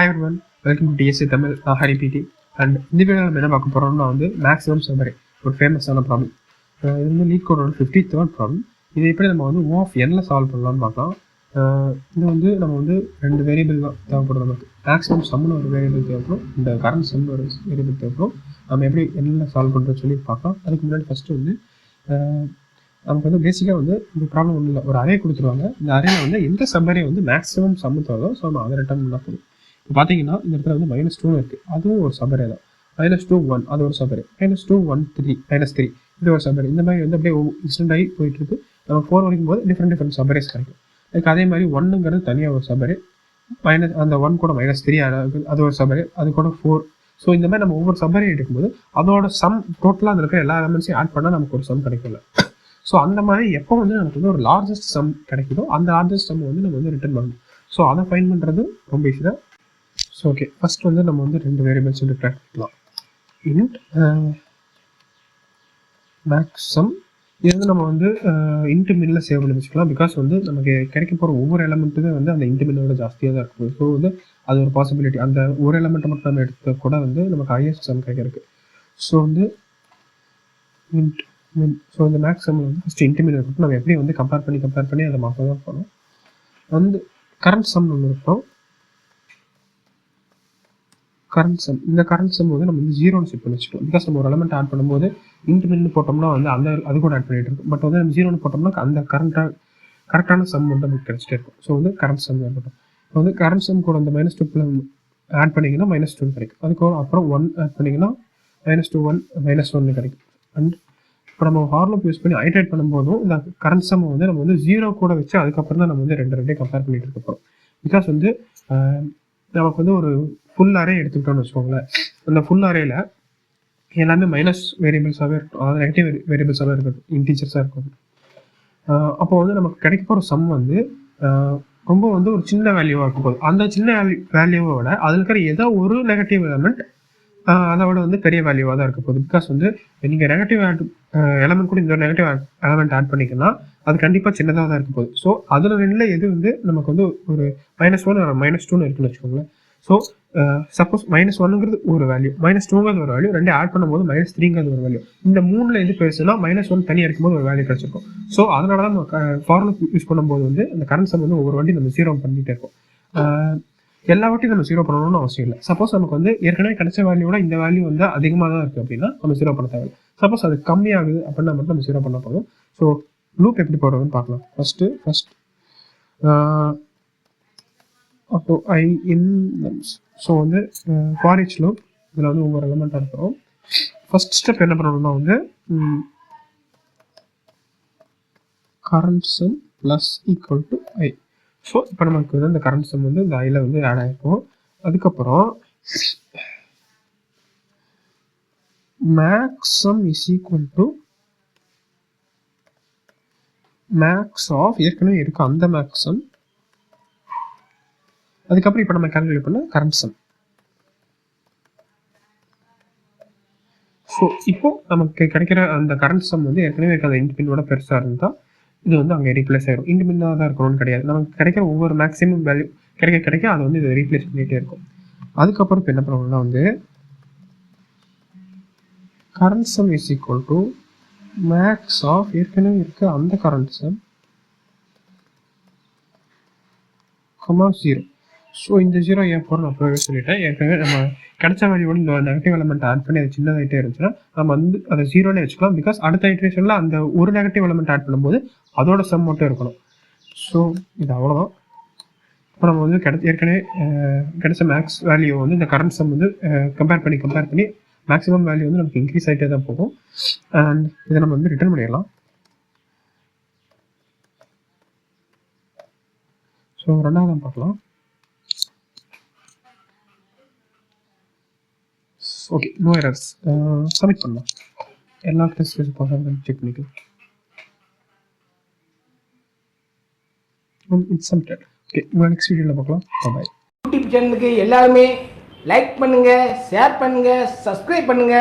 Hi everyone, welcome to DSC Tamil. நான் ஹரி பிடி and இந்த வீடியோ நம்ம என்ன பார்க்க போகிறோம்னா வந்து மேக்ஸிமம் சம்மரி ஒரு ஃபேமஸான ப்ராப்ளம். இது வந்து லீட் கோடோட 53rd ப்ராப்ளம். இது எப்படி நம்ம வந்து O of Nல சால்வ் பண்ணலாம்னு பார்க்கலாம். இது வந்து நம்ம வந்து ரெண்டு வேரியபிள் தான் தேவைப்படும். நமக்கு மேக்ஸிமம் சம்னு ஒரு வேரியபிள் தேவைப்படும், இந்த கரண்ட் சம்னு ஒரு வேரியபிள் தேவைப்படும். நம்ம எப்படி Nல சால்வ் பண்ணுறோன்னு சொல்லி பார்க்கலாம். அதுக்கு முன்னாடி ஃபஸ்ட்டு வந்து நமக்கு வந்து பேசிக்காக வந்து இந்த ப்ராப்ளம் ஒன்றும் இல்லை, ஒரு அரே கொடுத்துருவாங்க. இந்த அரேயில் வந்து எந்த சம்மரி வந்து மேக்ஸிமம் சம்மு தருதோ ஸோ நம்ம அதை ரிட்டர்ன் பண்ணால் போதும். இப்போ பார்த்தீங்கன்னா இந்த இடத்துல வந்து -2 இருக்குது, அதுவும் ஒரு சபரே தான். -2 1 அது ஒரு சபரே, -2 1 3 -3 இது ஒரு சபரே. இந்த மாதிரி வந்து அப்படியே எக்ஸ்டெண்ட் ஆகி போயிட்டு இருக்கு. நம்ம 4 வரைக்கும் போது டிஃப்ரெண்ட் சபரேஸ் கிடைக்கும். அதுக்கு அதே மாதிரி 1ங்கிறது தனியாக ஒரு சபரே, அந்த 1 கூட -3 அது ஒரு சபரே, அது கூட 4. ஸோ இந்த மாதிரி நம்ம ஒவ்வொரு சபரையும் எடுக்கும்போது அதோட சம் டோட்டலாக அதில் இருக்கிற எல்லா எலமெண்ட்ஸையும் ஆட் பண்ணால் நமக்கு ஒரு சம் கிடைக்கல. ஸோ அந்த மாதிரி எப்போ வந்து நமக்கு வந்து ஒரு லார்ஜஸ்ட் சம் கிடைக்குதோ அந்த லார்ஜஸ்ட் சம் வந்து நம்ம வந்து ரிட்டர்ன் பண்ணணும். ஸோ அதை ஃபைன் பண்ணுறது ரொம்ப ஈஸி தான். ஸோ ஓகே, ஃபர்ஸ்ட் வந்து நம்ம வந்து ரெண்டு வேரியபிள்ஸ் வந்து ட்ராக் பண்ணலாம். இன்ட் மேக்ஸ் சம், இது வந்து நம்ம வந்து இன்ட் மின்ல சேவ் பண்ணி வச்சுக்கலாம். பிகாஸ் வந்து நமக்கு கிடைக்க போகிற ஒவ்வொரு எலமெண்ட்டுமே வந்து அந்த இன்ட் மின்னோட ஜாஸ்தியாக தான் இருக்கும். ஸோ வந்து அது ஒரு பாசிபிலிட்டி, அந்த ஒரு எலமெண்ட்டை மட்டும் நம்ம எடுத்த கூட வந்து நமக்கு ஹையஸ்ட் சம் கிடைக்கிறதுக்கு. ஸோ வந்து இன்ட் மின். ஸோ இந்த மேக்ஸ் சம்மில் வந்து ஃபஸ்ட்டு இன்ட் மின் இருக்கட்டும். நம்ம எப்படி வந்து கம்பேர் பண்ணி அதை மாற்ற தான் போகணும். வந்து கரண்ட் சம் ஒன்று இருக்கட்டும். கரண்ட் சம், இந்த கரண்ட் சம் வந்து நம்ம வந்து 0ன்னு செட் பண்ணி வச்சுக்கலாம். பிகாஸ் நம்ம ஒரு எலமெண்ட் ஆட் பண்ணும்போது இன்ட் மின்னு போட்டோம்னா வந்து அந்த அது கூட ஆட் பண்ணிட்டு இருக்கும். பட் வந்து நம்ம 0ன்னு போட்டோம்னா அந்த கரெக்டான சம் வந்து நமக்கு கிடைச்சிட்டே இருக்கும். ஸோ வந்து கரண்ட் சம் இருக்கட்டும். இப்போ வந்து கரண்ட் சம் கூட அந்த -2 ஆட் பண்ணிங்கன்னா -2 கிடைக்கும். அதுக்கு அப்புறம் 1 ஆட் பண்ணிங்கன்னா -2 1 -1 கிடைக்கும். அண்ட் இப்போ நம்ம ஃபார் லூப் யூஸ் பண்ணி ஐட்ரேட் பண்ணும்போதும் இந்த கரண்ட் சம் வந்து நம்ம வந்து 0 கூட வச்சு அதுக்கப்புறம் தான் நம்ம வந்து ரெண்டையும் கம்பேர் பண்ணிட்டு இருக்க போகிறோம். பிகாஸ் வந்து நமக்கு வந்து ஒரு ஃபுல் அரே எடுத்துக்கிட்டோம்னு வச்சுக்கோங்களேன். அந்த ஃபுல் அரேல எல்லாமே மைனஸ் வேரியபிள்ஸாகவே இருக்கட்டும், அதாவது நெகட்டிவ் வேரியபிள்ஸாகவே இருக்கட்டும், இன்டீஜர்ஸாக இருக்கட்டும். அப்போ வந்து நமக்கு கிடைக்க போகிற சம் வந்து ரொம்ப வந்து ஒரு சின்ன வேல்யூவாக இருக்கும் போது அந்த சின்ன வேல்யூவை விட அதில் இருக்கிற ஏதோ ஒரு நெகட்டிவ் எலமெண்ட் அதோட வந்து பெரிய வேல்யூவாக தான் இருக்க போகுது. பிகாஸ் வந்து நீங்கள் நெகட்டிவ் எலமெண்ட் கூட இந்த நெகட்டிவ் எலமெண்ட் ஆட் பண்ணிக்கலாம், அது கண்டிப்பாக சின்னதாக தான் இருக்க போகுது. ஸோ அதில் ரெண்டில் எது வந்து நமக்கு வந்து ஒரு -1 -2ன்னு இருக்குன்னு வச்சுக்கோங்களேன். ஸோ சப்போஸ் -1ங்கிறது ஒரு வேல்யூ, -2ங்கிறது ஒரு வேல்யூ, ரெண்டு ஆட் பண்ணும்போது -3ங்கிறது ஒரு வேல்யூ. இந்த 3ல் எது பெருசுனா -1 தனியாக இருக்கும்போது ஒரு வேல்யூ கிடைச்சிருக்கும். ஸோ அதனால தான் நம்ம ஃபார்முலா யூஸ் பண்ணும்போது வந்து அந்த கரண்ட் சம் வந்து ஒவ்வொரு வாட்டி நம்ம 0 பண்ணிகிட்டே இருக்கோம். எல்லா வாட்டியும் நம்ம 0 பண்ணணும்னு அவசியம் இல்லை. சப்போஸ் நமக்கு வந்து ஏற்கனவே கிடைச்ச வேல்யூட இந்த வேல்யூ வந்து அதிகமாக தான் இருக்குது அப்படின்னா நம்ம 0 பண்ண தேவையில்லை. சப்போஸ் அது கம்மியாகுது அப்படின்னா மட்டும் நம்ம 0 பண்ண போதும். ஸோ லூப் எப்படி போடுறதுன்னு பார்க்கலாம். ஃபர்ஸ்ட் அப்போ ஐ இன் நம்ஸ். ஸோ வந்து ஃபார் ஈச் லூப் இதில் வந்து ஒவ்வொரு எலமெண்ட்டாக இருக்கிறோம். ஃபர்ஸ்ட் ஸ்டெப் என்ன பண்ணணும்னா வந்து current some plus equal to I. So இப்போ நமக்கு வந்து இந்த கரண்ட் சம் வந்து இந்த ஐயில் வந்து ஆட் ஆகிருக்கும். அதுக்கப்புறம் max sum is equal to max of ஏற்கனவே இருக்கு அந்த மேக்ஸ் சம். அதுக்கப்புறம் இப்போ நம்ம கால்குலேட் பண்ண கரண்ட் சம். ஸோ இப்போ நமக்கு கிடைக்கிற அந்த கரண்ட் சம் வந்து ஏற்கனவே இருக்க அந்த இன்ட் மின்னோட பெருசாக இருந்தால் இது வந்து அங்கே ரீப்ளேஸ் ஆகிடும். இன்ட் மின்னாக தான் இருக்கணும்னு கிடையாது, நமக்கு கிடைக்கிற ஒவ்வொரு மேக்ஸிமம் வேல்யூ கிடைக்க அதை வந்து இதை ரீப்ளேஸ் பண்ணிகிட்டே இருக்கும். அதுக்கப்புறம் இப்போ என்ன பண்ணணும்னா வந்து current sum is equal to max of ஏற்கனவே இருக்க அந்த கரண்ட் சம் 0. ஸோ இந்த 0 ஏன் போகிறோம் நான் அப்பவே சொல்லிட்டேன். ஏற்கனவே நம்ம கிடைச்ச வேல்யூவோட இந்த நெகட்டிவ் எலமெண்ட் ஆட் பண்ணி அது சின்னதாகிட்டே இருந்துச்சுன்னா நம்ம வந்து அதை 0னே வச்சுக்கலாம். பிகாஸ் அடுத்த இட்ரேஷனில் அந்த ஒரு நெகட்டிவ் எலமெண்ட் ஆட் பண்ணும்போது அதோட சம் மட்டும் இருக்கணும். ஸோ இது அவ்வளோதான். இப்போ நம்ம வந்து ஏற்கனவே கிடைச்ச மேக்ஸ் வேல்யூ வந்து இந்த கரண்ட் சம் வந்து கம்பேர் பண்ணி மேக்ஸிமம் வேல்யூ வந்து நமக்கு இன்க்ரீஸ் ஆகிட்டே தான் போகும். அண்ட் இதை நம்ம வந்து ரிட்டர்ன் பண்ணிடலாம். ஸோ ரெண்டாவது பார்க்கலாம். Okay, no errors. சப்மிட் பண்ணலாம். எல்லா டெஸ்ட் செக் பண்ணிக்கலாம். It's submitted. ஓகே, நெக்ஸ்ட் வீடியோவில் பார்க்கலாம். பாய். யூடியூப் சேனலுக்கு எல்லாருமே லைக் பண்ணுங்க, ஷேர் பண்ணுங்க, சப்ஸ்கிரைப் பண்ணுங்க.